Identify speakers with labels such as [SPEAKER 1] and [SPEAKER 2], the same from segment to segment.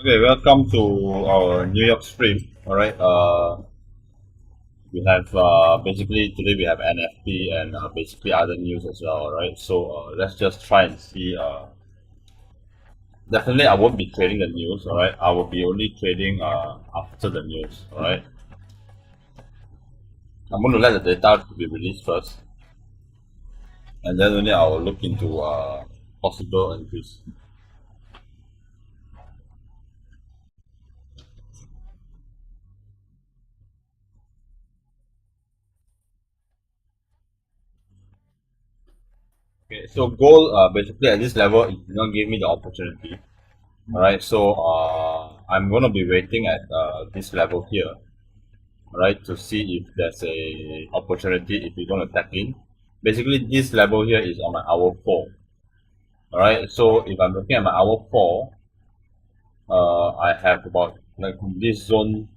[SPEAKER 1] Okay, welcome to our New York stream. All right. We have basically today we have NFP and basically other news as well. All right. So let's just try and see. Definitely, I won't be trading the news. All right. I will be only trading after the news. All right. I'm going to let the data to be released first, and then only I will look into possible increase. Okay. So gold basically at this level it did not give me the opportunity. All right. So I'm going to be waiting at this level here. Right, to see if there's a opportunity if we're going to tap in. Basically, this level here is on my hour 4. All right, so if I'm looking at my hour 4, I have about like this zone.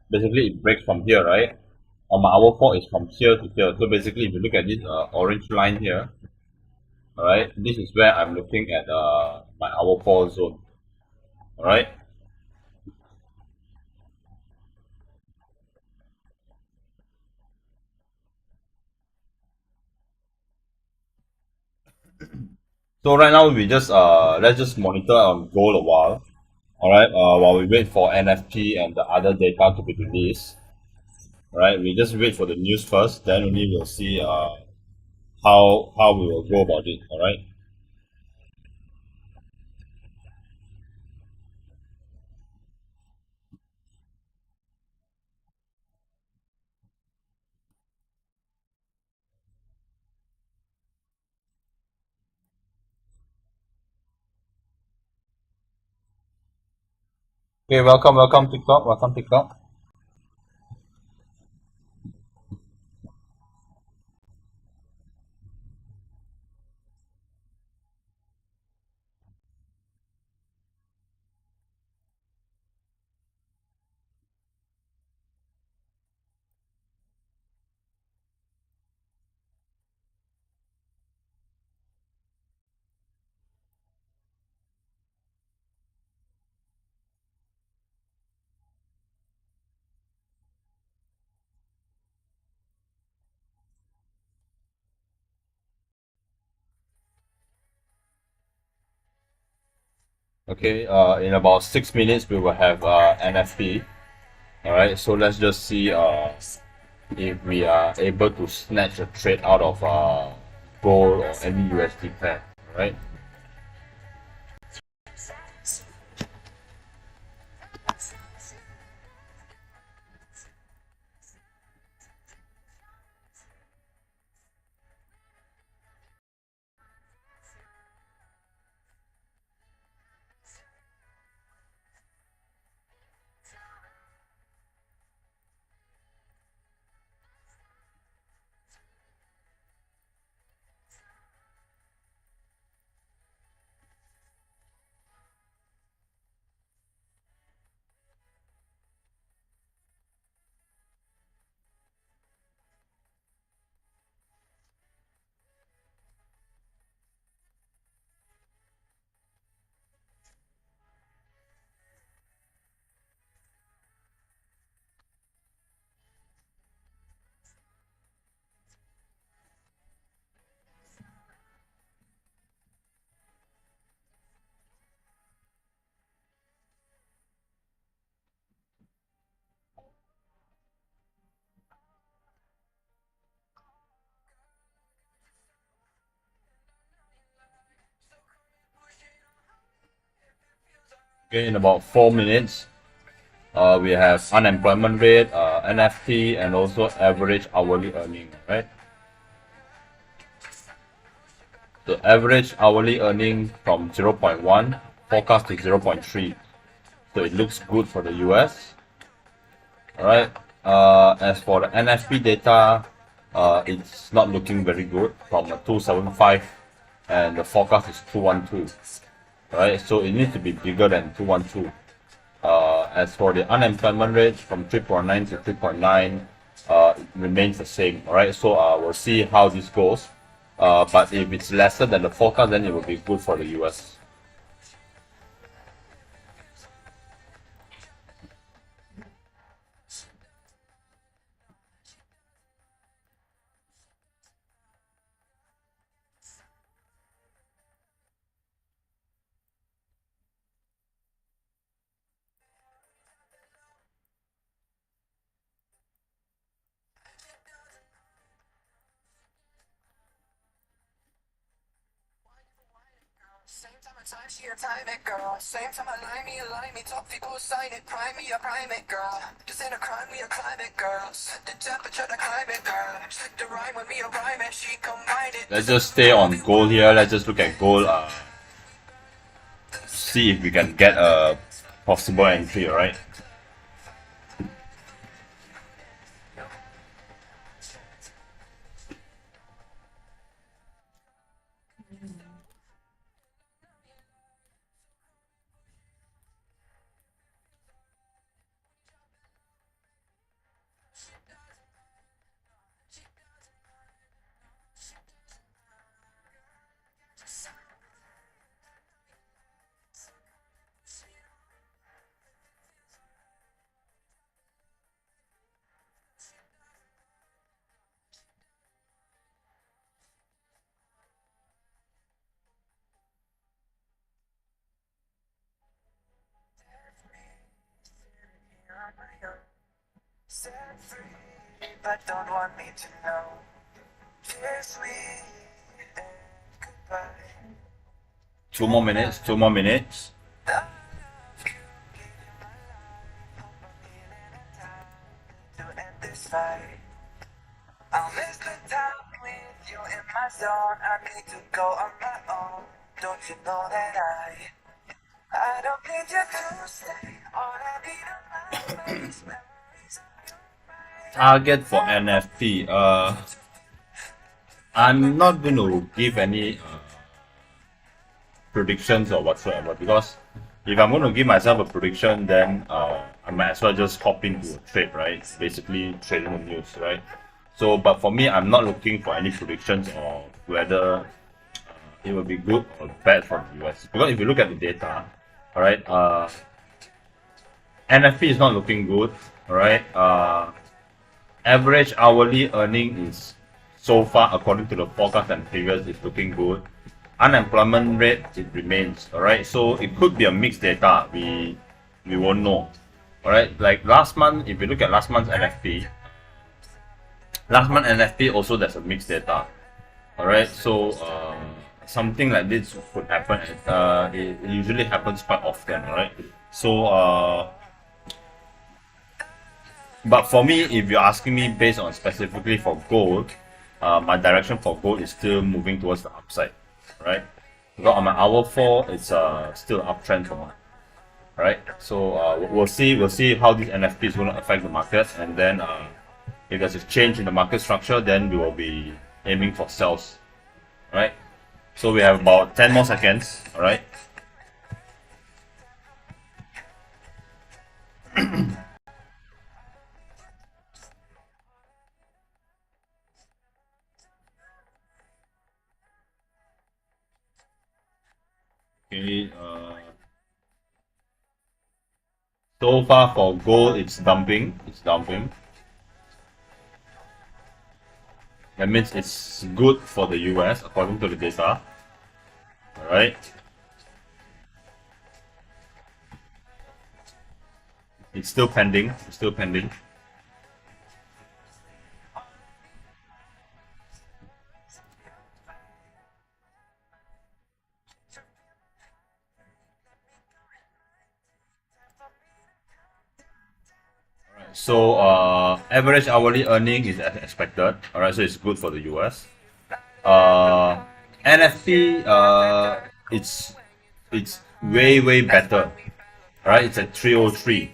[SPEAKER 1] Basically, it breaks from here, right? On my hour 4 is from here to here. So basically, if you look at this orange line here, all right, this is where I'm looking at my hour 4 zone. All right. So right now we just let's just monitor on gold a while. All right. While we wait for NFP and the other data to be released. All right. We just wait for the news first. Then only we'll see how we will go about it. All right. Okay. Welcome TikTok. Welcome TikTok. Okay. In about 6 minutes we will have NFP. All right. So let's just see if we are able to snatch a trade out of gold or any USD pair. All right. Okay. In about 4 minutes. We have unemployment rate, NFT, and also average hourly earning, right? The average hourly earning from 0.1 forecast to 0.3. So it looks good for the US. Alright. As for the NFP data, it's not looking very good from a 275 and the forecast is 212. Alright, so it needs to be bigger than 212. As for the unemployment rate from 3.9 to 3.9, it remains the same. Alright, so we'll see how this goes. But if it's lesser than the forecast, then it will be good for the US.
[SPEAKER 2] She a time it, girl. Same time I lie me, top people sign it, prime it, girl. This ain't a crime, we a climate, girl. Set the temperature to climb it, girl. Stick the rhyme with me, a rhyme and she combine it.
[SPEAKER 1] Let's just stay on gold here. Let's just look at gold. See if we can get a possible entry, alright?
[SPEAKER 2] But don't want me to know. Kiss me and goodbye.
[SPEAKER 1] 2 more minutes, 2 more minutes.
[SPEAKER 2] To end this fight. I'll miss the time with you in my zone. I need to go on my own. Don't you know that I don't need you to stay. All I need are my face, memories of you.
[SPEAKER 1] Target for NFP. I'm not going to give any predictions or whatsoever, because if I'm going to give myself a prediction, then I might as well just hop into a trade, right? Basically trading the news, right? So, but for me, I'm not looking for any predictions or whether it will be good or bad for the US. Because if you look at the data, alright, NFP is not looking good, alright. Average hourly earning is, so far according to the forecast and figures, is looking good. Unemployment rate, it remains, alright. So it could be a mixed data. We won't know, alright. Like last month, if you look at last month's NFP, also there's a mixed data, alright. So something like this could happen. It usually happens quite often, alright. So but for me, if you're asking me based on specifically for gold, my direction for gold is still moving towards the upside, right? Because on my hour 4, it's still uptrend for me, right? So we'll see how this NFP is going to affect the market, and then if there's a change in the market structure, then we will be aiming for sells, right? So we have about 10 more seconds, all right? Okay. So far for gold, it's dumping. It's dumping. That means it's good for the US according to the data. Alright. It's still pending. It's still pending. So average hourly earning is as expected. Alright, so it's good for the US. NFP it's way better. Alright, it's at 303.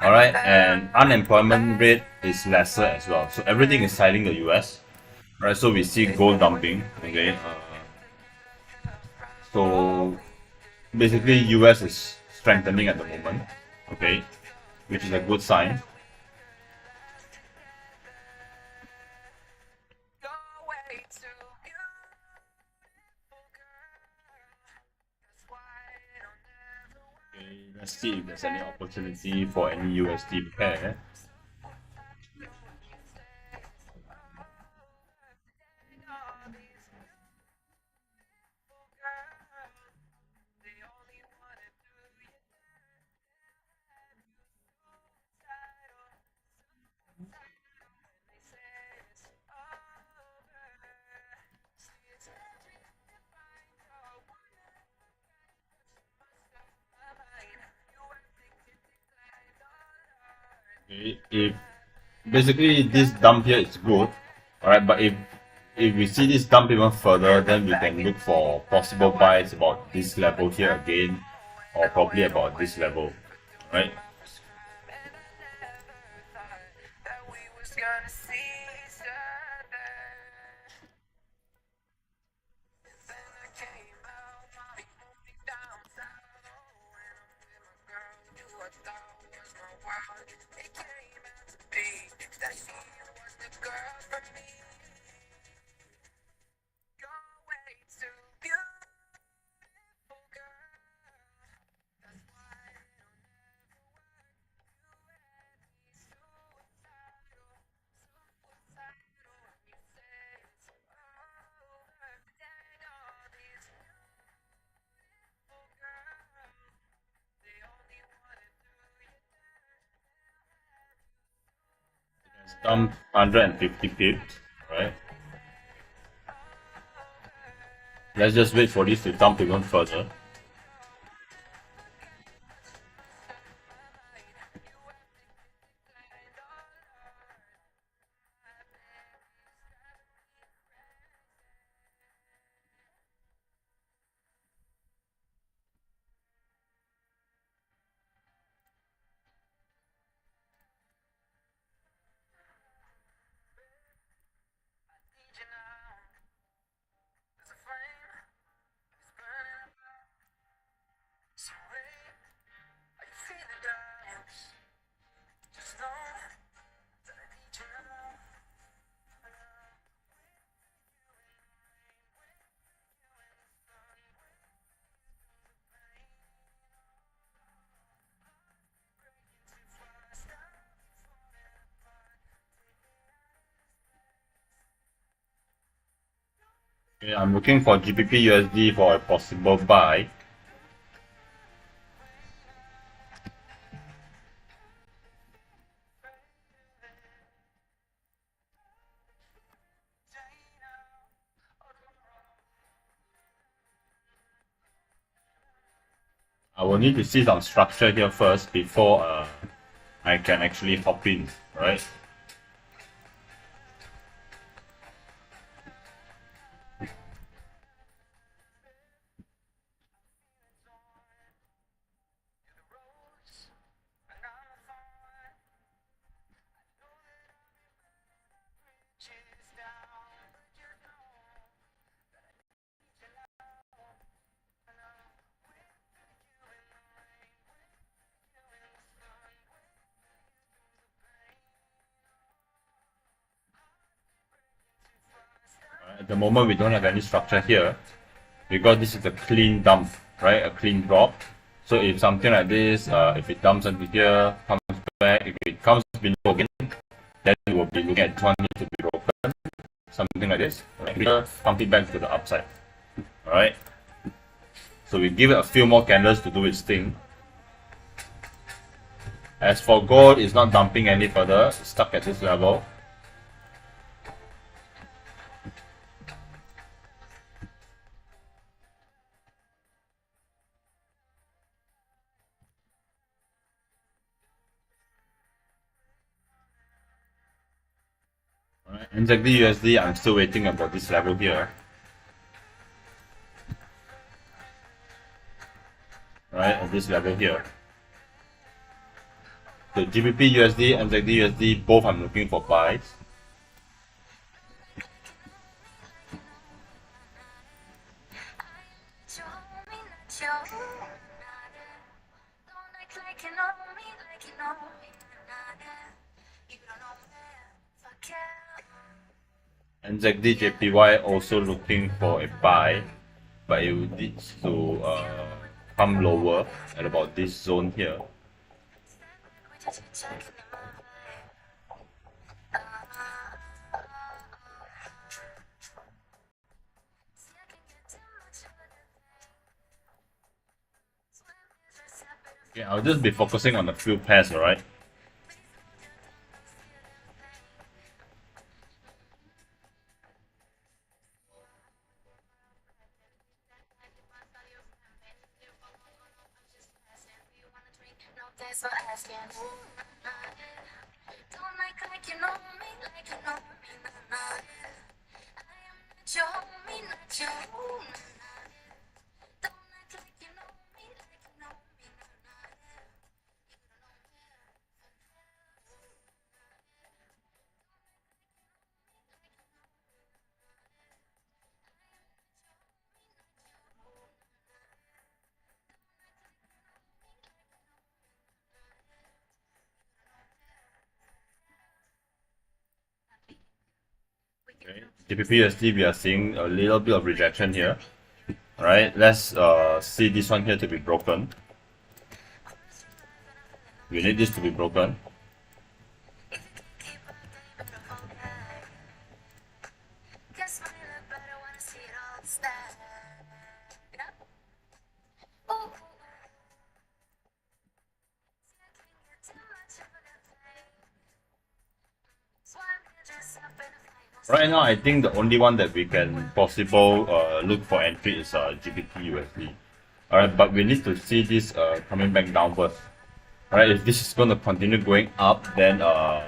[SPEAKER 1] Alright, and unemployment rate is lesser as well. So everything is citing the US. Alright, so we see gold dumping. Okay. So basically US is strengthening at the moment. Okay, which is a good sign. Okay, let's see if there's any opportunity for any USD pair. Okay, if basically this dump here is good, alright, but if we see this dump even further, then we can look for possible buys about this level here again, or probably about this level, right? Dump 150 pips, right? Let's just wait for this to dump even further. Okay, I'm looking for GBP USD for a possible buy. I will need to see some structure here first before I can actually hop in, right? At the moment, we don't have any structure here because this is a clean dump, right? A clean drop. So if something like this, if it dumps into here, comes back, if it comes below again, then we will be looking at this one need to be broken, something like this. Right? Pump it back to the upside. Alright. So we give it a few more candles to do its thing. As for gold, it's not dumping any further, it's stuck at this level. Alright, NZD USD, I'm still waiting about this level here. Right, at this level here. The GBP USD, NZD USD, both I'm looking for buys. NZD JPY also looking for a buy, but it needs to come lower at about this zone here. Okay, I'll just be focusing on the few pairs, alright?
[SPEAKER 2] Thanks for asking. like you know me, like you know me, nah, nah, yeah. I am not your homie, not your ooh, nah, nah, yeah. Don't act like you know me, like you know me, nah, nah, yeah. You don't know me,
[SPEAKER 1] Okay. GBPUSD, we are seeing a little bit of rejection here. Alright, let's see this one here to be broken. We need this to be broken.
[SPEAKER 2] guess when you look better, wanna see it all instead. Yeah. Ooh, ooh, ooh. See, I can't get too much of a good thing. So I'm gonna dress up in a flame.
[SPEAKER 1] Right now, I think the only one that we can possible look for entry is GBP Alright, but we need to see this coming back down first. Alright, if this is going to continue going up, then our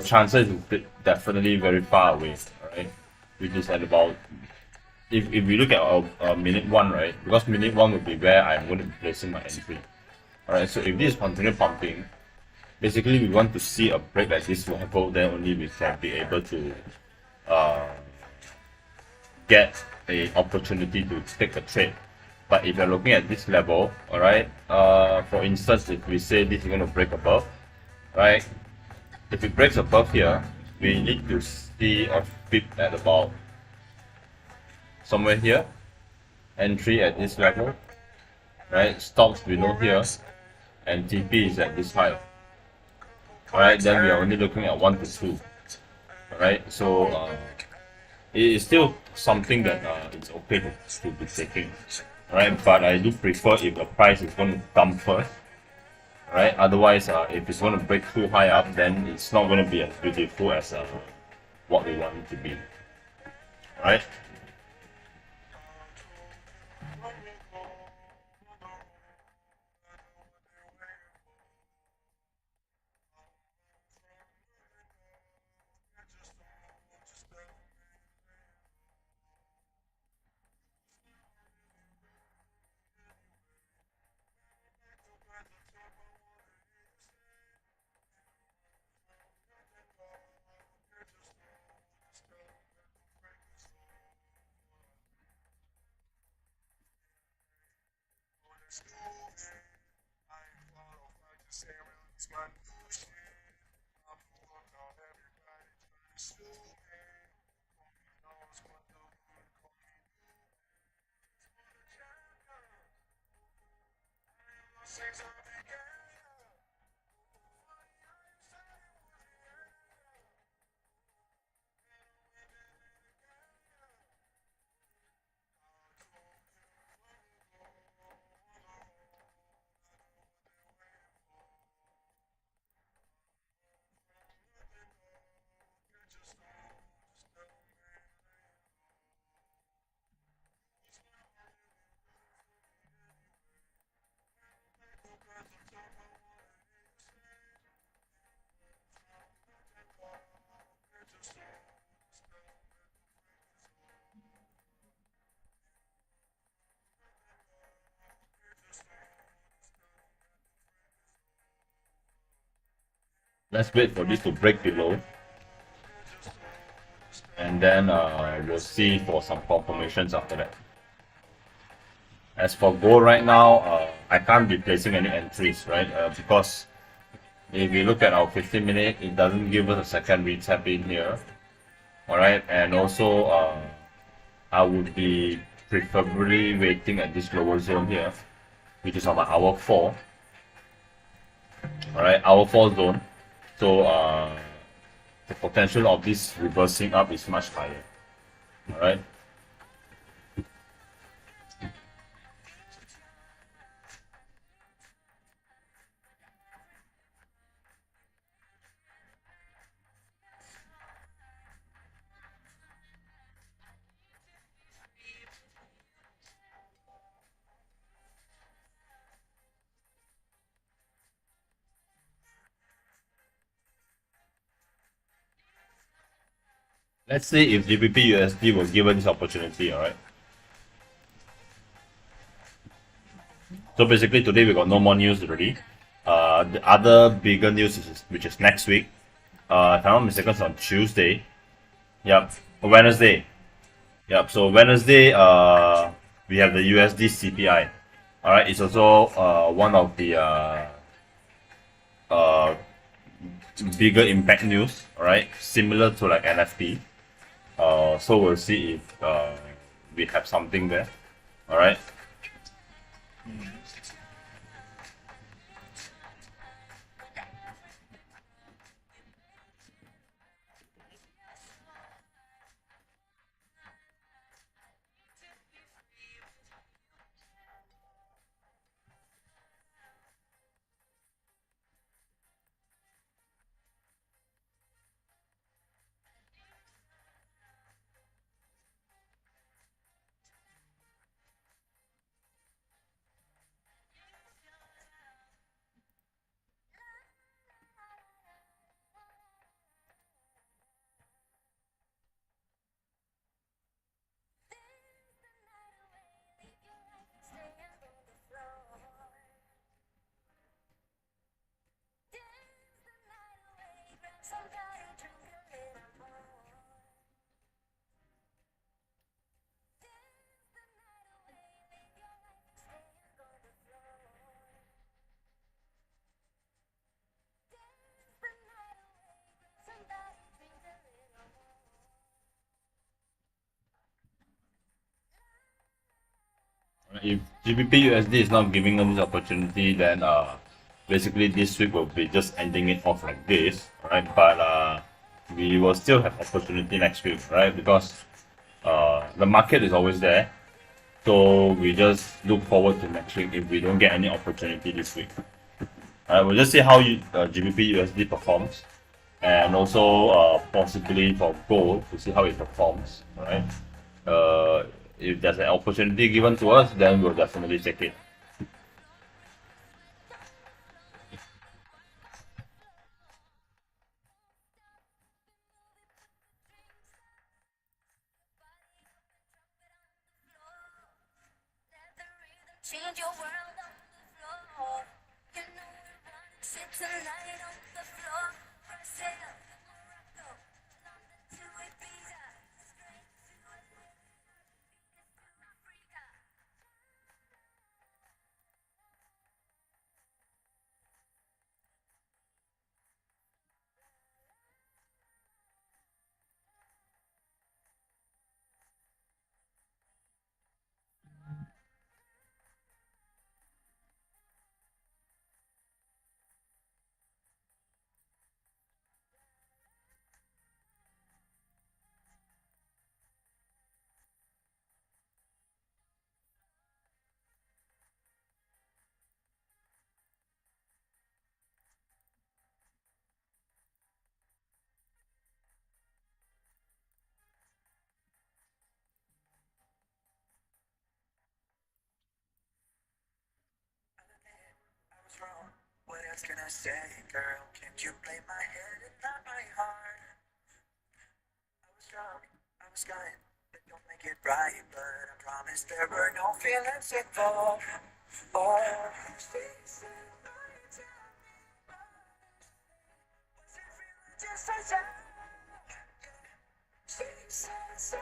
[SPEAKER 1] chances is definitely very far away. Alright, which is at about, if we look at our minute one, right, because minute one will be where I'm going to be placing my entry. Alright, so if this continue pumping, basically we want to see a break at this level, then only we can be able to uh, get a opportunity to take a trade. But if you're looking at this level, alright, for instance, if we say this is going to break above, right, if it breaks above here, we need to see a flip at about somewhere here, entry at this level, right, stops below here, and TP is at this high. Alright, then we are only looking at 1 to 2. Alright, so it is still something that it's okay to be taking. Alright, but I do prefer if the price is going to dump first. Alright, otherwise if it's going to break too high up, then it's not going to be as beautiful as what we want it to be. Alright. Let's wait for this to break below, and then we'll see for some confirmations after that. As for gold right now, I can't be placing any entries, right? Because if we look at our 15-minute, it doesn't give us a second retap in here. Alright, and also I would be preferably waiting at this lower zone here, which is on my hour 4. Alright, hour 4 zone. So the potential of this reversing up is much higher. Alright. let's say if GBP USD was given this opportunity, all right. So basically today we got no more news already. The other bigger news is which is next week. If I'm not mistaken, it's on Tuesday. Yep, Wednesday. Yep. So Wednesday, we have the USD CPI. All right. It's also one of the uh, bigger impact news. All right. Similar to like NFP. So we'll see if we have something there. All right. If GBP USD is not giving us this opportunity, then basically this week will be just ending it off like this, right? But we will still have opportunity next week, right? Because the market is always there, so we just look forward to next week if we don't get any opportunity this week. We'll just see how GBP USD performs, and also possibly for gold to see how it performs, right? If there's an opportunity given to us, then we'll definitely take it.
[SPEAKER 2] Change your world on the floor. You know we're running shit tonight on the floor. Brazil, Morocco, London to Ibiza, straight to Africa. I was wrong. What else can I say, girl? Can't you play my head and not my heart? I was drunk, I was kind, but don't make it right. But I promise there were no feelings involved. Oh, she said, was it really just a joke? She said,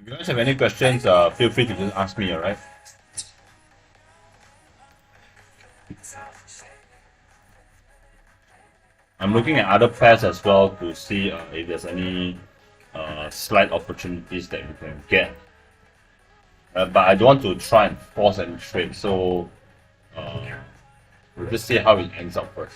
[SPEAKER 1] If you guys have any questions, feel free to just ask me, alright? I'm looking at other pairs as well to see if there's any slight opportunities that we can get. But I don't want to try and force any trade, so we'll just see how it ends up first.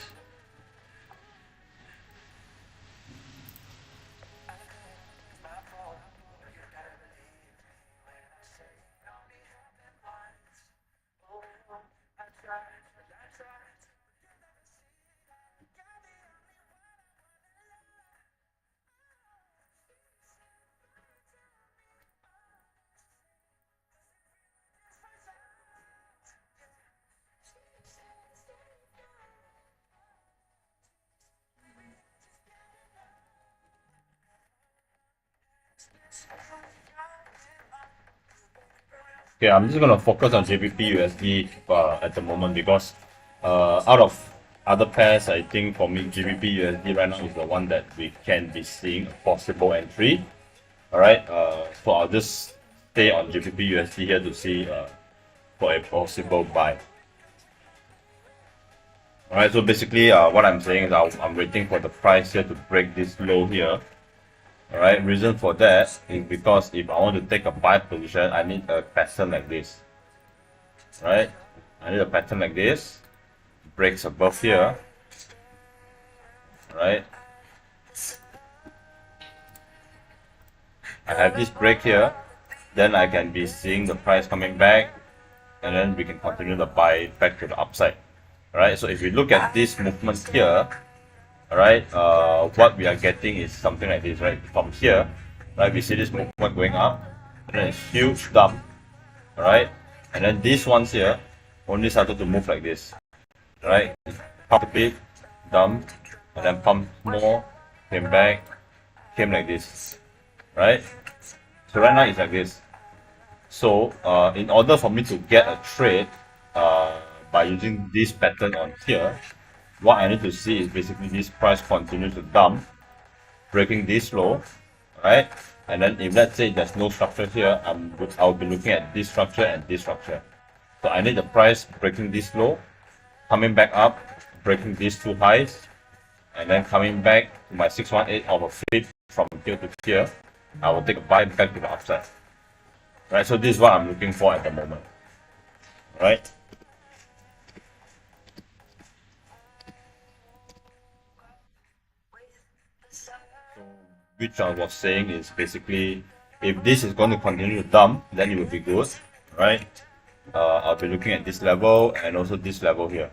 [SPEAKER 1] Okay, I'm just gonna focus on JPP USD at the moment because out of other pairs, I think for me JPP USD right now is the one that we can be seeing a possible entry. All right, so I'll just stay on JPP USD here to see for a possible buy. All right, so basically what I'm saying is I'm waiting for the price here to break this low here. All right, reason for that is because if I want to take a buy position, I need a pattern like this. Right, I need a pattern like this, breaks above here. Right, I have this break here, then I can be seeing the price coming back, and then we can continue the buy back to the upside. Alright, so if you look at this movement here, alright, what we are getting is something like this, right? From here, right, we see this movement going up, and then a huge dump, alright, and then these ones here only started to move like this, right? Pump a bit, dump, and then pump more, came back, came like this, right? So right now it's like this. So in order for me to get a trade by using this pattern on here, what I need to see is basically this price continue to dump, breaking this low, right? And then if let's say there's no structure here, I'll be looking at this structure and this structure. So I need the price breaking this low, coming back up, breaking these two highs, and then coming back to my 618 of a flip from here to here. I will take a buy back to the upside. Right, so this is what I'm looking for at the moment. Right? So which I was saying is basically if this is going to continue to dump, then it will be good. Right? I'll be looking at this level and also this level here.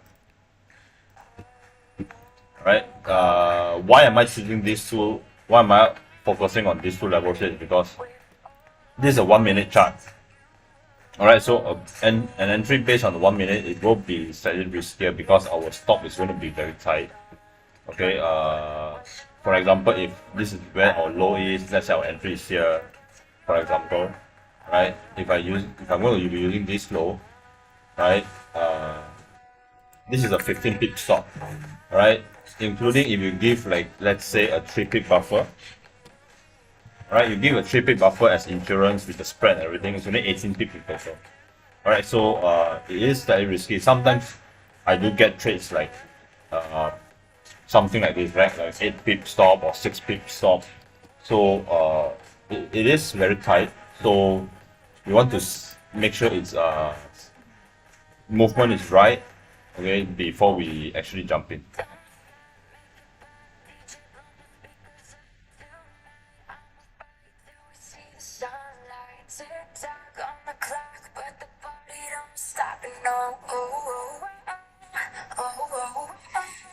[SPEAKER 1] Right? Why am I choosing these two? Why am I focusing on these two levels here? Because this is a 1 minute chart. Alright, so an entry based on the 1 minute, it will be slightly riskier because our stop is going to be very tight. Okay, for example, if this is where our low is, let's say our entry is here, for example, right? If I'm going to be using this low, right? This is a 15 pip stop, right? Including if you give like let's say a 3 pip buffer. Alright, you give a 3 pip buffer as insurance with the spread and everything, it's only 18 pip in total. Alright, so it is slightly risky. Sometimes I do get trades like something like this, right? Like 8 pip stop or 6 pip stop. So it is very tight. So we want to make sure its movement is right, okay, before we actually jump in.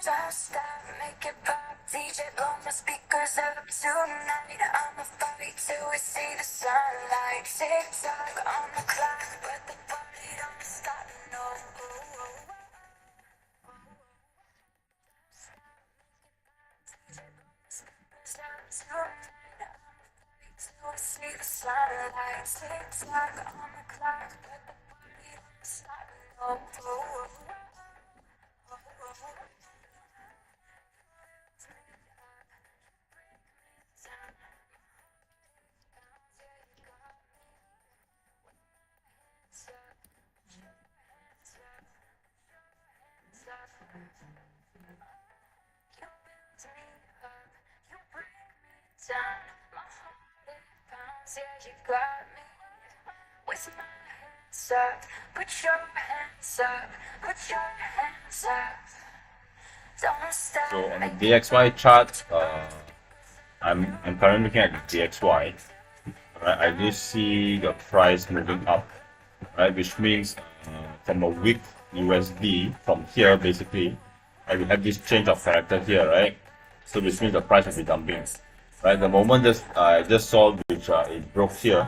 [SPEAKER 2] Don't stop, make it pop, DJ blow my speakers up tonight. I'ma fight till we see the sunlight. Tick tock on the clock, but the party don't stop, no. See the sunlight, tick tock on the clock, but the party don't stop, no. Yeah, you got me with my hands up. Put your hands up. Put your hands up. Don't stop.
[SPEAKER 1] So on the DXY chart, I'm currently looking at the DXY. Right, I do see the price moving up, right, which means from a weak USD from here basically, right, we have this change of character here, right? So which means the price will be dumping. Right, the moment I just saw which it broke here,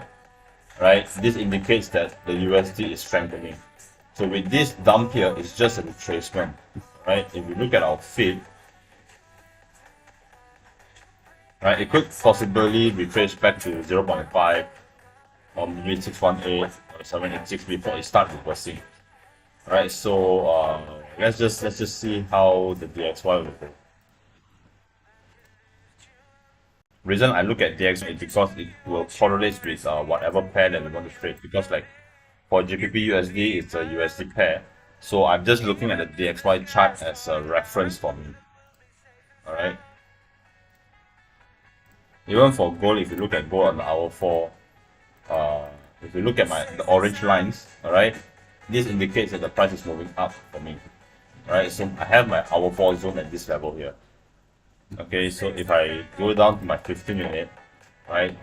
[SPEAKER 1] right? This indicates that the USD is strengthening. So with this dump here, it's just a retracement, right? If you look at our feed, right, it could possibly retrace back to 0.5 or maybe 618, or 786 before it starts reversing. Alright, so let's just see how the DXY will go. Reason I look at DXY is because it will correlate with whatever pair that we want to trade. Because like for GBP USD, it's a USD pair, so I'm just looking at the DXY chart as a reference for me. Alright. Even for gold, if you look at gold on the hour 4, if you look at the orange lines, alright, this indicates that the price is moving up for me. Alright, so I have my hour 4 zone at this level here. Okay, so if I go down to my 15-minute, right,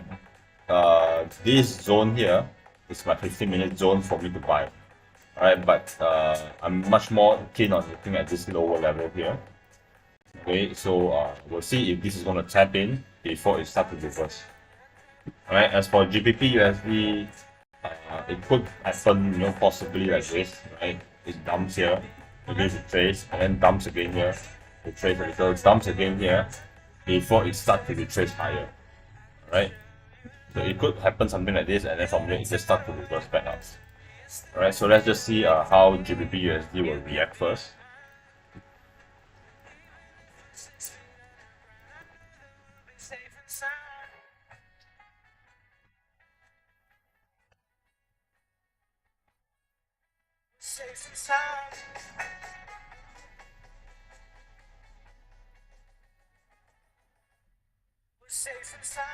[SPEAKER 1] this zone here is my 15-minute zone for me to buy. Alright, but I'm much more keen on looking at this lower level here. Okay, so we'll see if this is going to tap in before it starts to reverse. Alright, as for GBP USD, it could happen, possibly like this, right? It dumps here, begins to trace, and then dumps again here, retrace a little, dumps again here, before it starts to retrace higher, right? So it could happen something like this, and then from there it just starts to reverse back up. Alright, so let's just see how GBP USD will react first.
[SPEAKER 2] Safe and sound. We're safe and sound.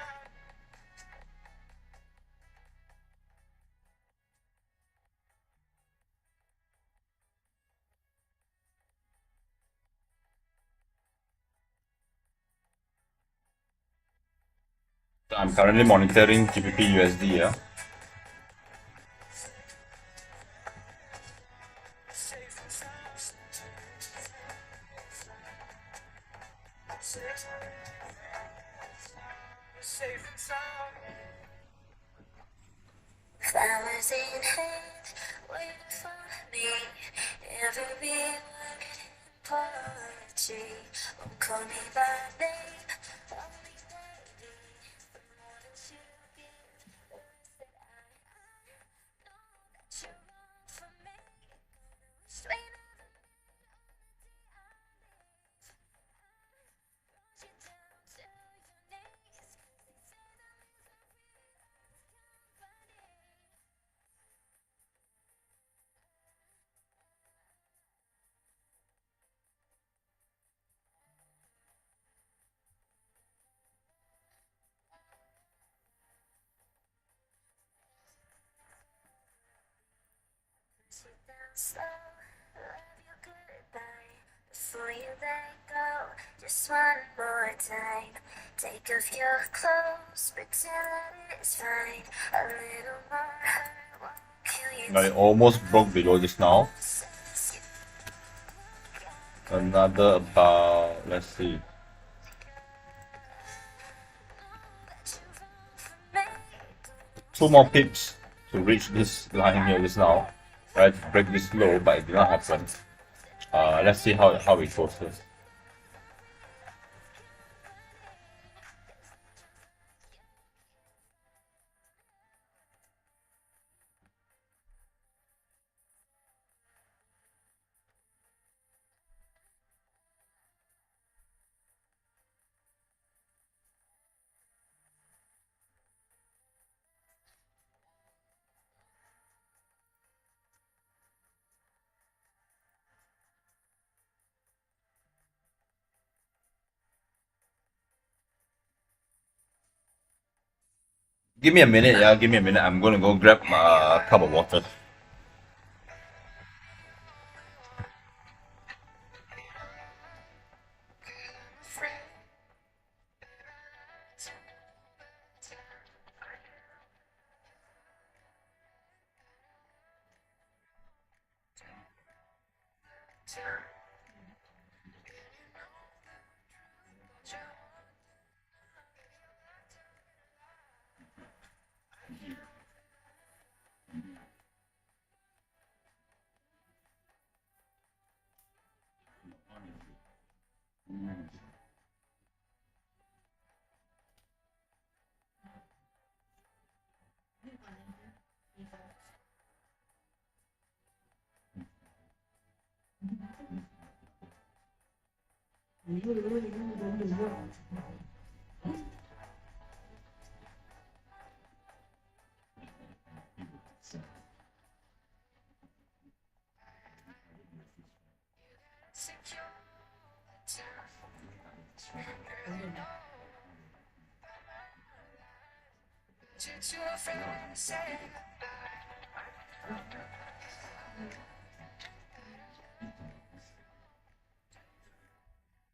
[SPEAKER 1] So I'm currently monitoring GBP USD here.
[SPEAKER 2] Safe and sound. Safe and sound. Flowers in hand, waiting for me. Every word in poetry. Won't call me by name, only baby. The more that you give, the less that I know that you're wrong for me. Straight out of the day, on the day I live. Brought you down to your knees, 'cause they say that sit down slow, love you goodbye. Before you let go, just one more time. Take off your clothes, pretend that it's fine. A little more hurt won't kill you.
[SPEAKER 1] Now it almost broke below just now. Another about, let's see, 2 more pips to reach this line here just now, right? To break this low, but it did not happen. Let's see how it goes first. Give me a minute, yeah. Give me a minute. I'm gonna go grab a cup of water.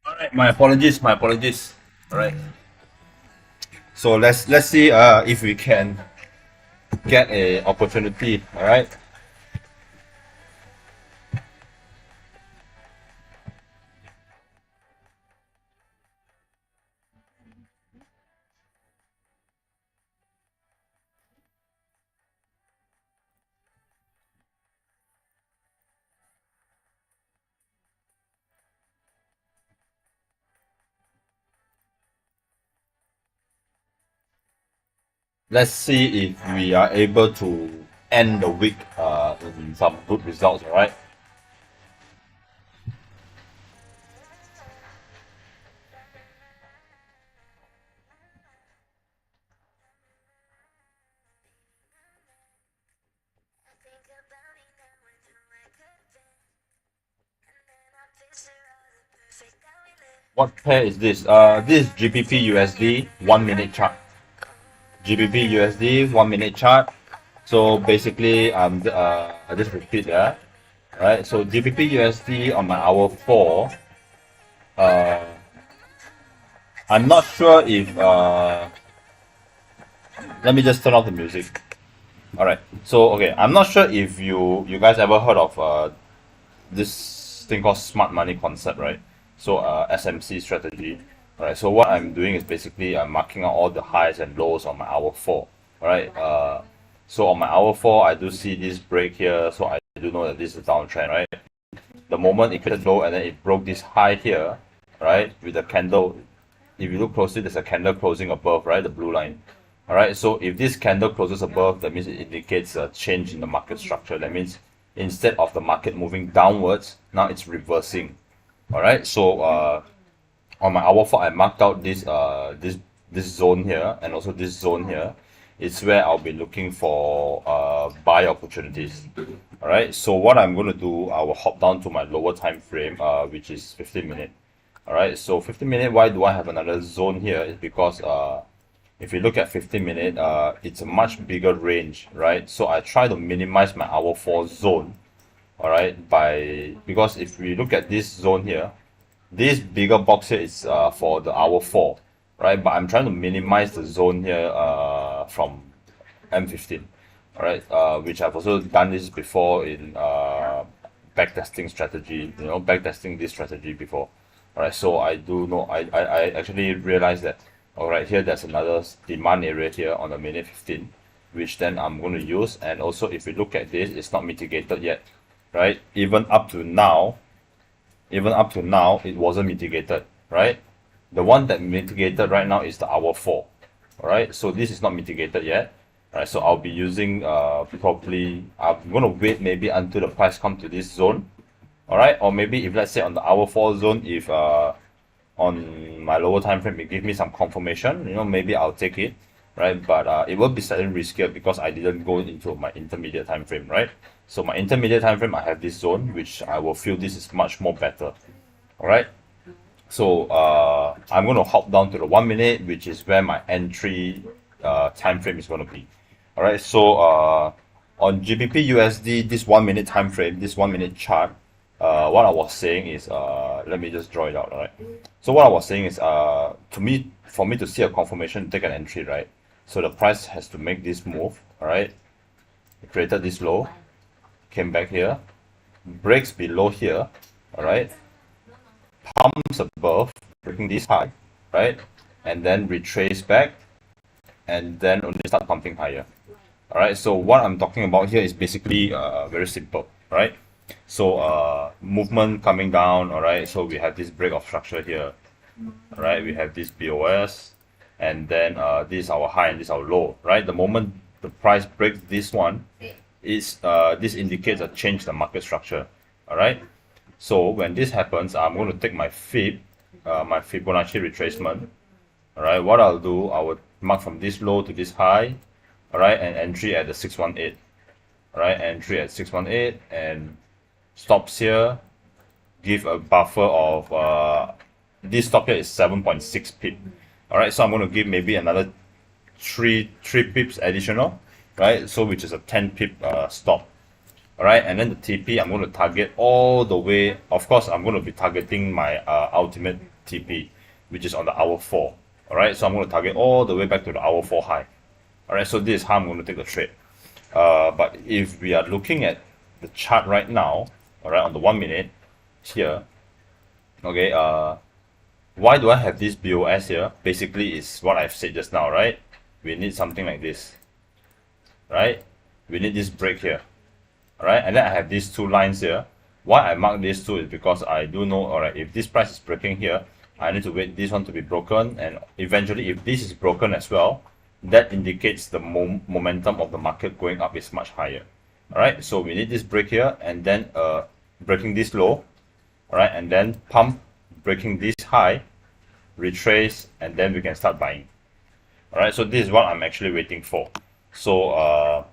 [SPEAKER 1] Alright, my apologies, my apologies. Alright. So let's see if we can get a opportunity. Alright. Let's see if we are able to end the week in some good results, alright? What pair is this? This is GBP USD 1 minute chart. GBP USD 1 minute chart. So basically, I just repeat that. Right. So GBP USD on my hour 4. I'm not sure if let me just turn off the music. All right. So okay, I'm not sure if you guys ever heard of this thing called smart money concept, right? So SMC strategy. All right. So what I'm doing is basically I'm marking out all the highs and lows on my hour 4. All right. So on my hour 4, I do see this break here, so I do know that this is a downtrend, right? The moment it created low and then it broke this high here, right, with the candle. If you look closely, there's a candle closing above, right, the blue line. All right, so if this candle closes above, that means it indicates a change in the market structure. That means instead of the market moving downwards, now it's reversing. All right, so on my hour 4, I marked out this zone here and also this zone here. It's where I'll be looking for buy opportunities. All right, so what I'm going to do, I will hop down to my lower time frame, which is 15 minute. All right, so 15 minute, why do I have another zone here? Is because if you look at 15 minute, it's a much bigger range, right? So I try to minimize my hour 4 zone, all right, because if we look at this zone here, this bigger box here is for the hour 4, right? But I'm trying to minimize the zone here from M15, all right, which I've also done this before in backtesting strategy, backtesting this strategy before. All right, so I do know, I actually realized that, all right, here there's another demand area here on the minute 15, which then I'm going to use. And also, if you look at this, it's not mitigated yet, right? Even up to now, it wasn't mitigated, right? The one that mitigated right now is the hour 4, all right? So this is not mitigated yet, right? So I'll be using probably, I'm going to wait maybe until the price comes to this zone, all right? Or maybe if let's say on the hour 4 zone, if on my lower time frame it gives me some confirmation, maybe I'll take it, right? But it will be slightly riskier because I didn't go into my intermediate time frame, right? So my intermediate time frame, I have this zone, which I will feel this is much more better, all right? So I'm going to hop down to the 1 minute, which is where my entry time frame is going to be. All right, so on GBP USD, this 1 minute time frame, this 1 minute chart, what I was saying is, let me just draw it out. All right. So what I was saying is, for me to see a confirmation, take an entry, right? So the price has to make this move. All right. It created this low, came back here, breaks below here. All right. Pumps above, breaking this high, right? And then retrace back, and then only start pumping higher. All right. So what I'm talking about here is basically very simple, right? So movement coming down, all right? So we have this break of structure here, all right? We have this BOS, and then this is our high and this is our low, right? The moment the price breaks this one, this indicates a change in the market structure, all right? So when this happens, I'm going to take my fib, my Fibonacci retracement. Alright, what I'll do, I would mark from this low to this high, alright, and entry at the 618. Alright, entry at 618 and stops here, give a buffer of this stop here is 7.6 pip. Alright, so I'm going to give maybe another 3 pips additional, right? So which is a 10 pip stop. Alright, and then the TP I'm going to target all the way. Of course, I'm going to be targeting my ultimate TP, which is on the hour 4. Alright, so I'm going to target all the way back to the hour 4 high. Alright, so this is how I'm going to take the trade. But if we are looking at the chart right now, alright, on the 1 minute here, okay, why do I have this BOS here? Basically, is what I've said just now, right? We need something like this, right? We need this break here, alright, and then I have these two lines here. Why I mark these two is because I do know, alright, if this price is breaking here, I need to wait this one to be broken, and eventually if this is broken as well, that indicates the momentum of the market going up is much higher. Alright, so we need this break here, and then breaking this low, alright, and then pump, breaking this high, retrace, and then we can start buying. Alright, so this is what I'm actually waiting for. So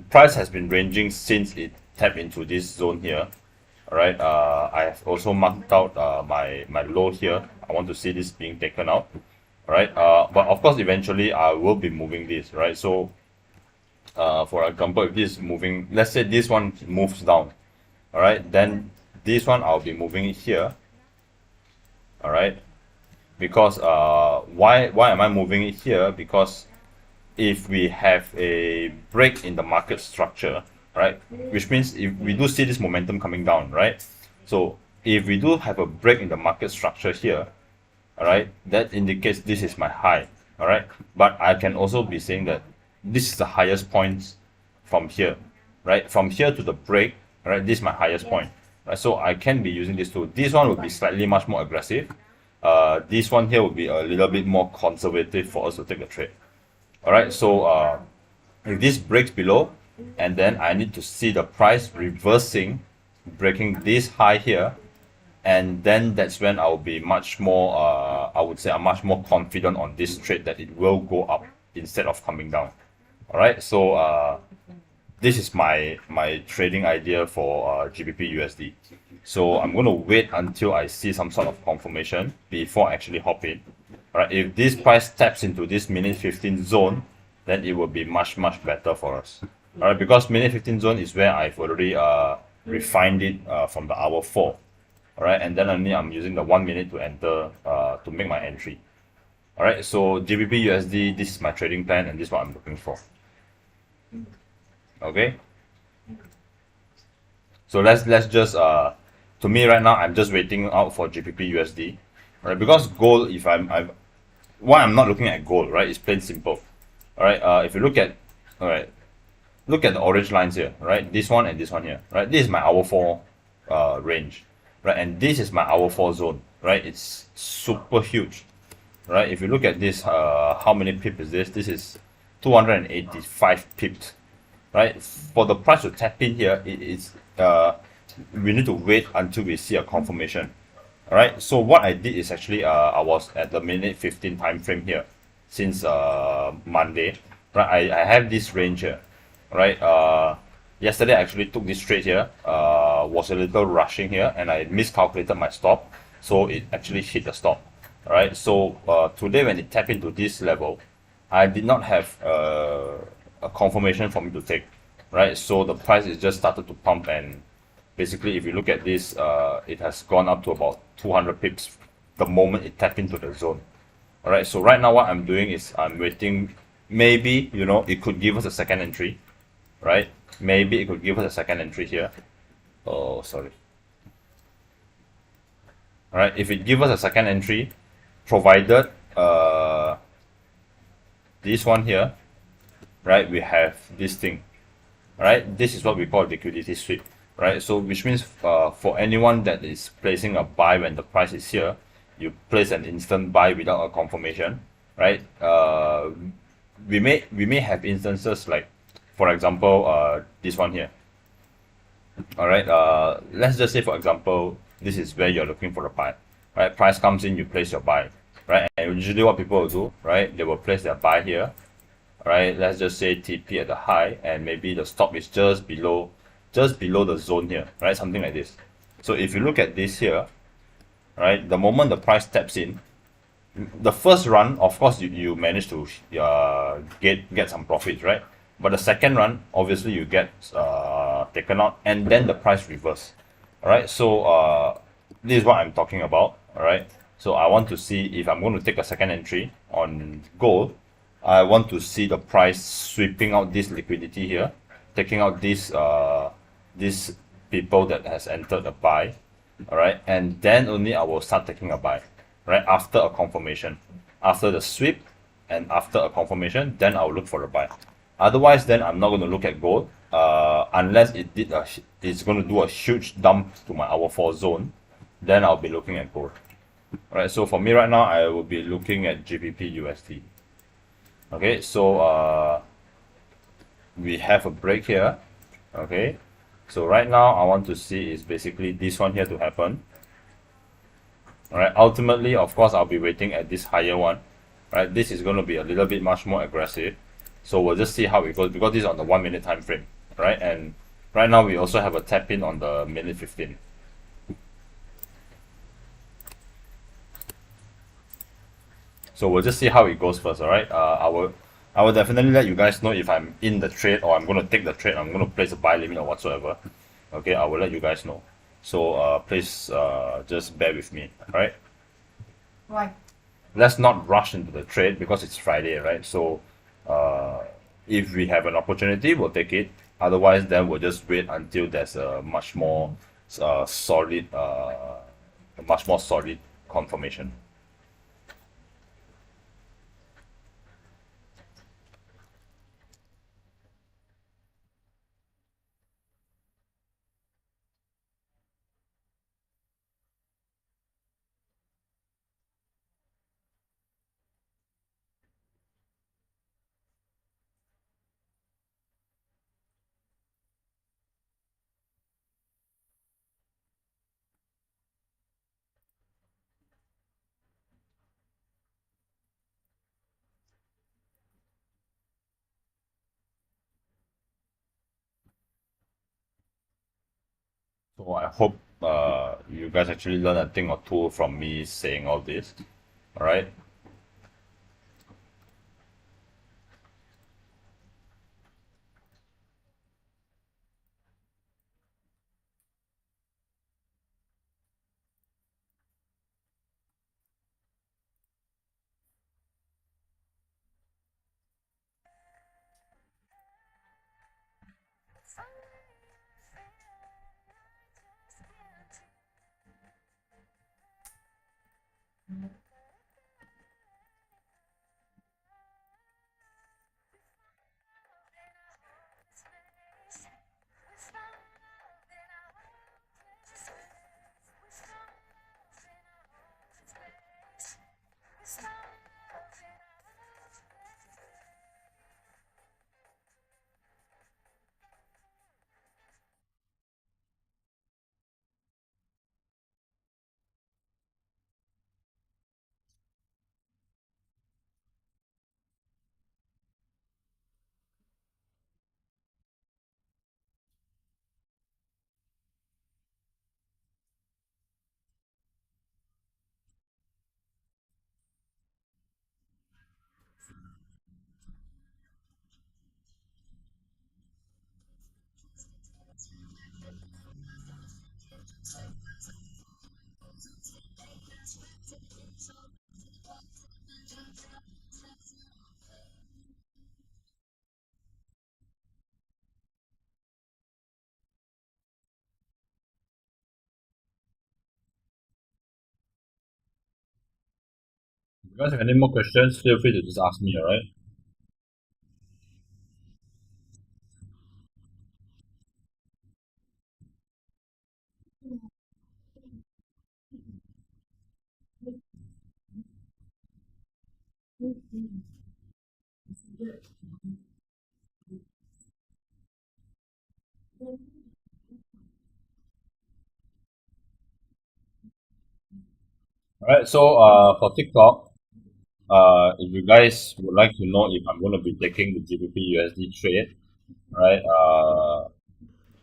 [SPEAKER 1] price has been ranging since it tapped into this zone here. Alright, I have also marked out my low here. I want to see this being taken out. Alright, but of course eventually I will be moving this, right? So for example, if this is moving, let's say this one moves down, alright, then this one I'll be moving it here. Alright, because why am I moving it here? Because if we have a break in the market structure, right, which means if we do see this momentum coming down, right, so if we do have a break in the market structure here, alright, that indicates this is my high, alright, but I can also be saying that this is the highest point from here, right, from here to the break, alright, this is my highest point, right, so I can be using this tool. This one would be slightly much more aggressive. This one here would be a little bit more conservative for us to take a trade. Alright, so if this breaks below, and then I need to see the price reversing, breaking this high here, and then that's when I'll be much more, I would say I'm much more confident on this trade that it will go up instead of coming down. Alright, so this is my trading idea for GBP USD. So I'm going to wait until I see some sort of confirmation before I actually hop in. Alright, if this price taps into this minute 15 zone, then it will be much better for us. Alright, because minute 15 zone is where I've already refined it from the hour 4. Alright, and then only I'm using the 1 minute to enter to make my entry. Alright, so GBP USD, this is my trading plan and this is what I'm looking for. Okay, so let's just to me right now I'm just waiting out for GBP USD. Right, because gold, if why I'm not looking at gold, right, it's plain simple. Alright, if you look at, alright, look at the orange lines here, right, this one and this one here, right, this is my hour 4 range, right, and this is my hour 4 zone, right, it's super huge, right. If you look at this, how many pips is this? This is 285 pips, right. For the price to tap in here, it is we need to wait until we see a confirmation. Alright, so what I did is actually I was at the minute 15 time frame here since Monday, right. I have this range here, right. Yesterday I actually took this trade here, was a little rushing here and I miscalculated my stop, so it actually hit the stop. Alright, so today when it tapped into this level, I did not have a confirmation for me to take, right. So the price is just started to pump, and basically if you look at this, it has gone up to about 200 pips the moment it tapped into the zone. Alright, so right now what I'm doing is I'm waiting. Maybe, you know, it could give us a second entry, right? Maybe it could give us a second entry here. Oh, sorry. Alright, if it gives us a second entry, provided this one here, right, we have this thing, right? This is what we call liquidity sweep, right? So which means for anyone that is placing a buy when the price is here, you place an instant buy without a confirmation, right? We may have instances like, for example, this one here. All right, let's just say for example, this is where you're looking for a buy. right? Price comes in, you place your buy, right? And usually what people will do, right? They will place their buy here, right? Let's just say TP at the high, and maybe the stop is just below the zone here, right? Something like this. So if you look at this here, right? The moment the price steps in, the first run, of course, you manage to get some profits, right? But the second run, obviously, you get taken out, and then the price reverse. All right. So this is what I'm talking about. All right. So I want to see if I'm going to take a second entry on gold. I want to see the price sweeping out this liquidity here, taking out this people that has entered a buy, all right, and then only I will start taking a buy, right, after a confirmation, after the sweep, and after a confirmation, then I'll look for a buy. Otherwise, then I'm not going to look at gold, unless it's going to do a huge dump to my hour 4 zone, then I'll be looking at gold. All right, so for me right now, I will be looking at GBP USD. Okay, so we have a break here. Okay, so right now I want to see is basically this one here to happen. All right, ultimately, of course, I'll be waiting at this higher one. Right, this is going to be a little bit much more aggressive, so we'll just see how it goes because this is on the 1 minute time frame, right? And right now we also have a tap in on the minute 15. So we'll just see how it goes first. All right, I will definitely let you guys know if I'm in the trade or I'm going to take the trade. I'm going to place a buy limit or whatsoever. Okay, I will let you guys know. So please just bear with me. All right.
[SPEAKER 3] Why?
[SPEAKER 1] Let's not rush into the trade because it's Friday, right? So uh, if we have an opportunity, we'll take it. Otherwise, then we'll just wait until there's a much more solid confirmation. So I hope you guys actually learn a thing or two from me saying all this. All right. If you guys have any more questions, feel free to just ask me. All right. Alright, so for TikTok, if you guys would like to know if I'm going to be taking the GBP USD trade, right?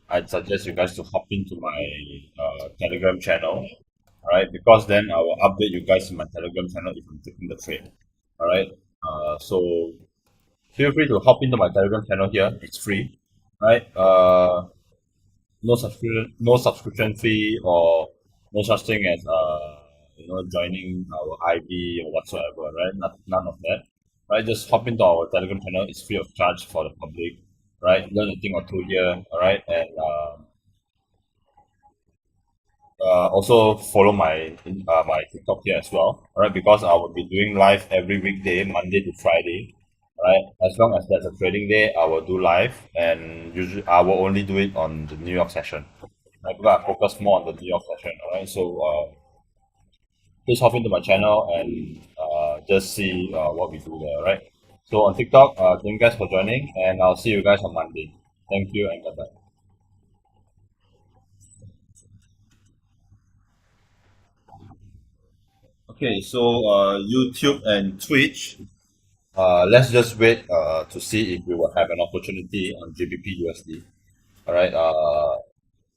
[SPEAKER 1] I'd suggest you guys to hop into my Telegram channel, alright? Because then I will update you guys in my Telegram channel if I'm taking the trade, alright? So feel free to hop into my Telegram channel here. It's free, right? No subscription fee or no such thing as joining our IB or whatsoever, right? None of that, right? Just hop into our Telegram channel. It's free of charge for the public, right? Learn a thing or two here, all right? And also follow my TikTok here as well, all right? Because I will be doing live every weekday, Monday to Friday, right? As long as there's a trading day, I will do live, and usually I will only do it on the New York session. Right? Because I focus more on the New York session, all right? So please hop into my channel and just see what we do there, right? So on TikTok, thank you guys for joining, and I'll see you guys on Monday. Thank you and bye bye. Okay, so YouTube and Twitch. Let's just wait to see if we will have an opportunity on GBP USD. All right.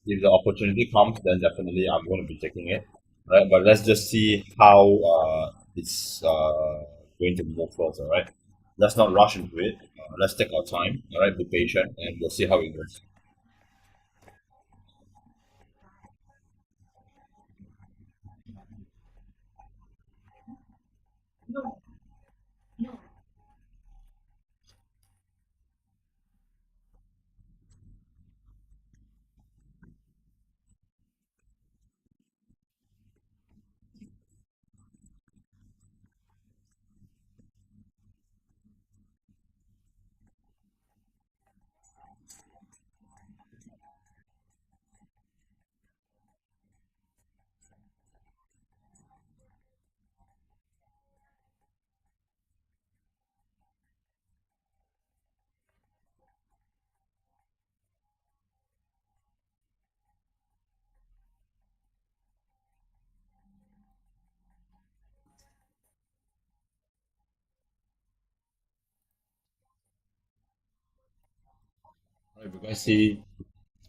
[SPEAKER 1] If the opportunity comes, then definitely I'm going to be taking it. Right. But let's just see how it's going to move forward. All right. Let's not rush into it. Let's take our time. All right. Be patient, and we'll see how it goes. All right. You guys see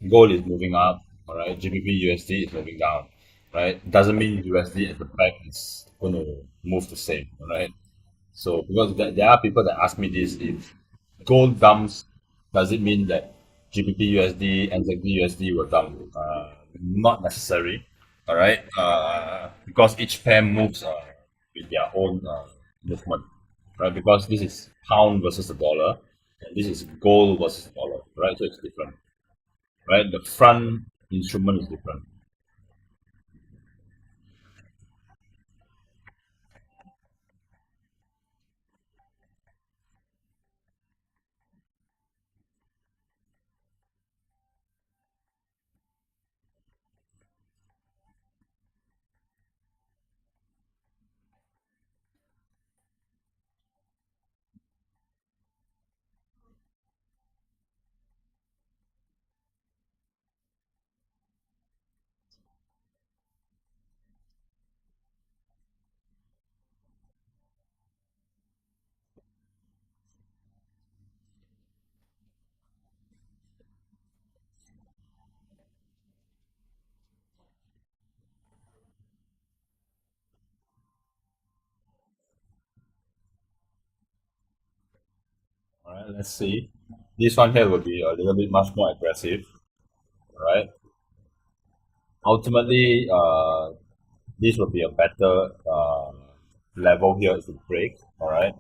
[SPEAKER 1] gold is moving up, all right. GBP USD is moving down, right? Doesn't mean USD at the back is going to move the same, all right. So because there are people that ask me this: if gold dumps, does it mean that GBP USD and ZD USD will dump? Not necessary, all right. Because each pair moves with their own movement, right? Because this is pound versus the dollar, and this is gold versus the dollar, right? So it's different, right? The front instrument is different. All right, let's see. This one here will be a little bit much more aggressive, right? Ultimately, this will be a better level here to break, all right?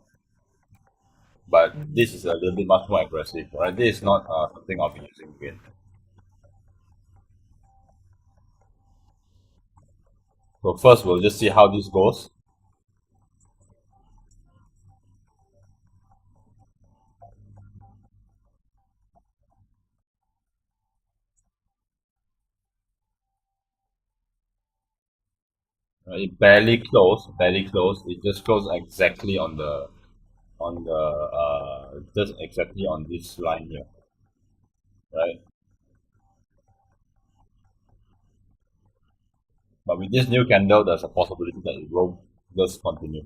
[SPEAKER 1] But this is a little bit much more aggressive, all right? This is not something I'll be using again. So first, we'll just see how this goes. It barely closed, barely closed. It just closed exactly just exactly on this line here, right? But with this new candle, there's a possibility that it will just continue.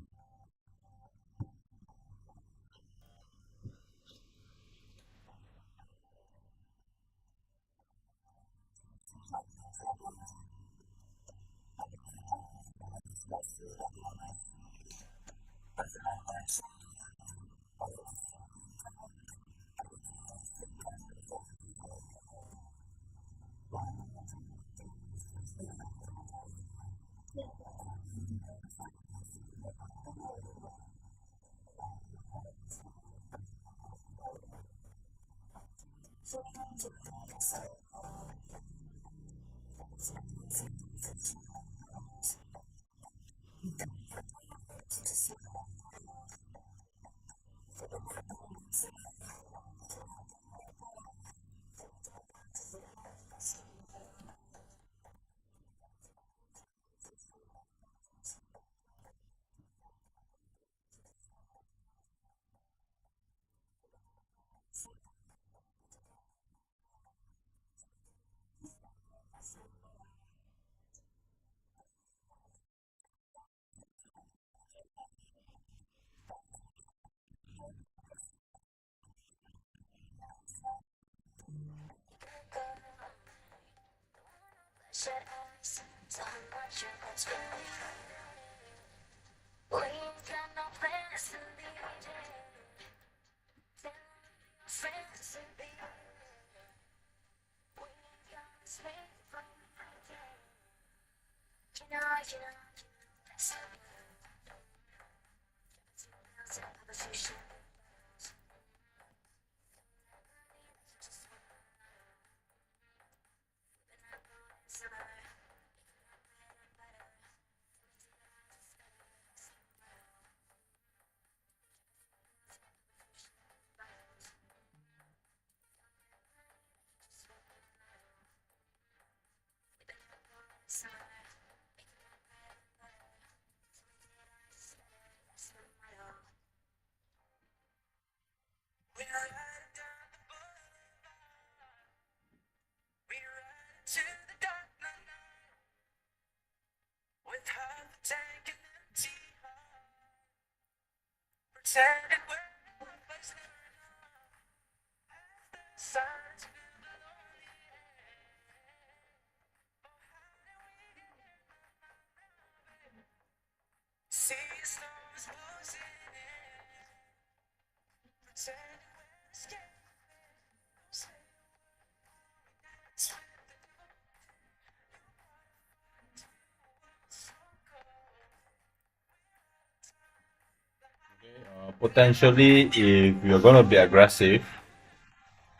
[SPEAKER 1] Potentially, if you're going to be aggressive,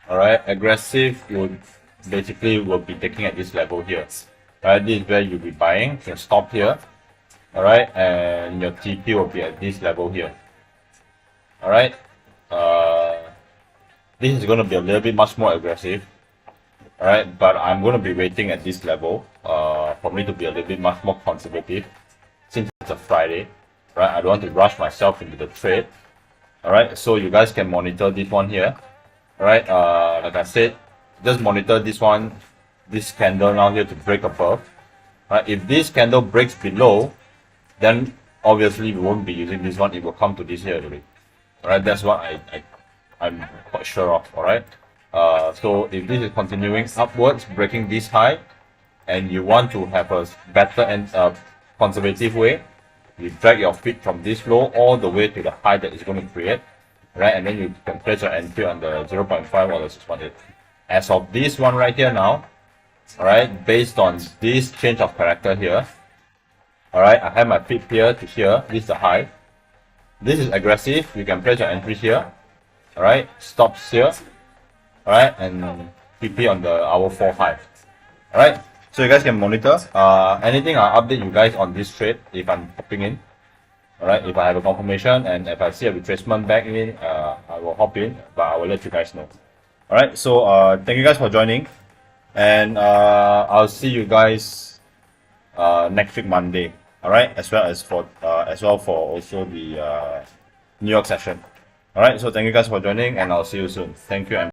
[SPEAKER 1] all right, aggressive would basically will be taking at this level here, right? This is where you'll be buying. You can stop here, all right, and your TP will be at this level here, all right. This is going to be a little bit much more aggressive, all right, but I'm going to be waiting at this level for me to be a little bit much more conservative since it's a Friday, right? I don't want to rush myself into the trade. All right, so you guys can monitor this one here. All right, like I said, just monitor this one, this candle now here to break above. Right, if this candle breaks below, then obviously we won't be using this one. It will come to this here already. All right, that's what I'm quite sure of. All right, so if this is continuing upwards, breaking this high, and you want to have a better and conservative way, you drag your feet from this low all the way to the high that it's going to create, right? And then you can place your entry on the 0.5 or the 618. As of this one right here now, all right, based on this change of character here, all right, I have my feet here to here. This is the high. This is aggressive. You can place your entry here, all right, stops here, all right, and PP on the hour 4 high, all right. So you guys can monitor. Anything I'll update you guys on this trade if I'm hopping in. Alright, if I have a confirmation and if I see a retracement back in, I will hop in, but I will let you guys know. Alright, so thank you guys for joining. And I'll see you guys next week Monday. Alright, as well for also the New York session. Alright, so thank you guys for joining and I'll see you soon. Thank you and